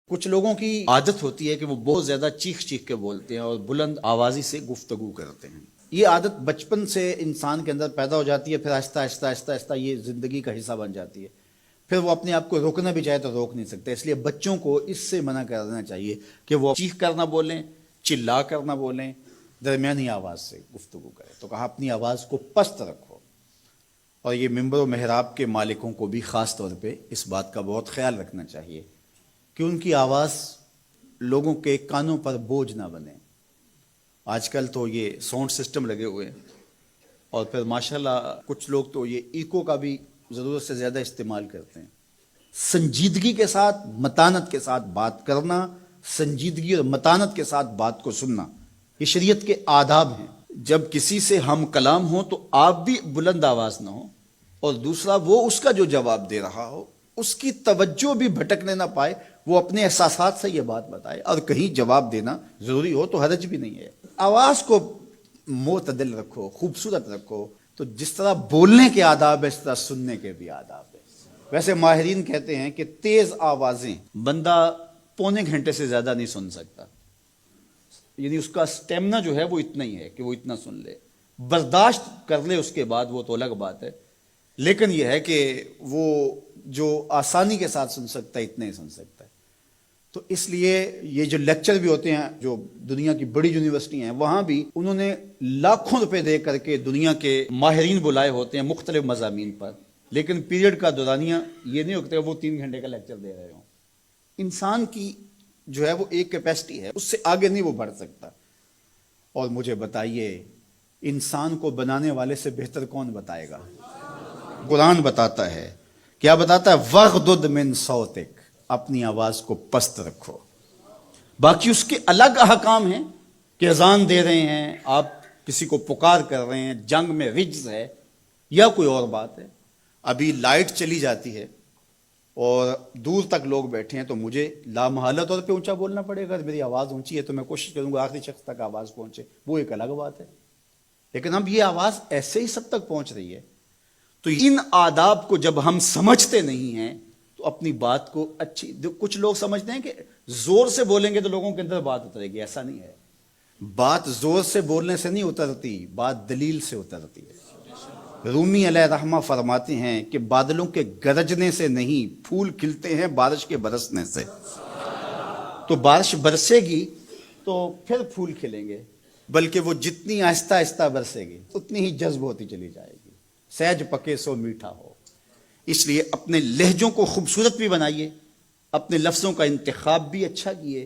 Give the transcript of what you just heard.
کچھ لوگوں کی عادت ہوتی ہے کہ وہ بہت زیادہ چیخ چیخ کے بولتے ہیں اور بلند آوازی سے گفتگو کرتے ہیں. یہ عادت بچپن سے انسان کے اندر پیدا ہو جاتی ہے، پھر آہستہ آہستہ آہستہ آہستہ یہ زندگی کا حصہ بن جاتی ہے. پھر وہ اپنے آپ کو روکنا بھی چاہے تو روک نہیں سکتے. اس لیے بچوں کو اس سے منع کر دینا چاہیے کہ وہ چیخ کر نہ بولیں، چلا کر نہ بولیں، درمیانی آواز سے گفتگو کریں. تو کہا اپنی آواز کو پست رکھو. اور یہ ممبر و محراب کے مالکوں کو بھی خاص طور پہ اس بات کا بہت خیال رکھنا چاہیے کہ ان کی آواز لوگوں کے کانوں پر بوجھ نہ بنے. آج کل تو یہ ساؤنڈ سسٹم لگے ہوئے ہیں، اور پھر ماشاءاللہ کچھ لوگ تو یہ ایکو کا بھی ضرورت سے زیادہ استعمال کرتے ہیں. سنجیدگی کے ساتھ، متانت کے ساتھ بات کرنا، سنجیدگی اور متانت کے ساتھ بات کو سننا، یہ شریعت کے آداب ہیں. جب کسی سے ہم کلام ہو تو آپ بھی بلند آواز نہ ہو، اور دوسرا وہ اس کا جو جواب دے رہا ہو اس کی توجہ بھی بھٹکنے نہ پائے، وہ اپنے احساسات سے یہ بات بتائے. اور کہیں جواب دینا ضروری ہو تو حرج بھی نہیں ہے. آواز کو معتدل رکھو، خوبصورت رکھو. تو جس طرح بولنے کے آداب ہے اس طرح سننے کے بھی آداب ہے. ویسے ماہرین کہتے ہیں کہ تیز آوازیں بندہ پونے گھنٹے سے زیادہ نہیں سن سکتا. یعنی اس کا سٹیمنا جو ہے وہ اتنا ہی ہے کہ وہ اتنا سن لے. برداشت کر لے اس کے بعد وہ تو الگ بات ہے، لیکن یہ ہے کہ وہ جو آسانی کے ساتھ سن سکتا ہے اتنا ہی سن سکتا ہے. تو اس لیے یہ جو لیکچر بھی ہوتے ہیں جو دنیا کی بڑی یونیورسٹی ہیں وہاں بھی انہوں نے لاکھوں روپے دے کر کے دنیا کے ماہرین بلائے ہوتے ہیں مختلف مضامین پر، لیکن پیریڈ کا دورانیہ یہ نہیں ہوتا وہ 3 گھنٹے کا لیکچر دے رہے ہوں. انسان کی جو ہے وہ ایک کیپیسٹی ہے، اس سے آگے نہیں وہ بڑھ سکتا. اور مجھے بتائیے انسان کو بنانے والے سے بہتر کون بتائے گا؟ قرآن بتاتا ہے. کیا بتاتا ہے؟ وَغْضُضْ مِنْ صَوْتِكَ، اپنی آواز کو پست رکھو. باقی اس کے الگ احکام ہیں کہ اذان دے رہے ہیں، آپ کسی کو پکار کر رہے ہیں، جنگ میں رجز ہے یا کوئی اور بات ہے. ابھی لائٹ چلی جاتی ہے اور دور تک لوگ بیٹھے ہیں تو مجھے لامحالہ طور پہ اونچا بولنا پڑے گا. میری آواز اونچی ہے تو میں کوشش کروں گا آخری شخص تک آواز پہنچے، وہ ایک الگ بات ہے. لیکن اب یہ آواز ایسے ہی سب تک پہنچ رہی ہے. تو ان آداب کو جب ہم سمجھتے نہیں ہیں تو اپنی بات کو اچھی، کچھ لوگ سمجھتے ہیں کہ زور سے بولیں گے تو لوگوں کے اندر بات اترے گی. ایسا نہیں ہے. بات زور سے بولنے سے نہیں اترتی، بات دلیل سے اترتی ہے. رومی علیہ رحمہ فرماتے ہیں کہ بادلوں کے گرجنے سے نہیں، پھول کھلتے ہیں بارش کے برسنے سے. تو بارش برسے گی تو پھر پھول کھلیں گے، بلکہ وہ جتنی آہستہ آہستہ برسے گی اتنی ہی جذب ہوتی چلی جائے گی. سہج پکے سو میٹھا ہو. اس لیے اپنے لہجوں کو خوبصورت بھی بنائیے، اپنے لفظوں کا انتخاب بھی اچھا کیے.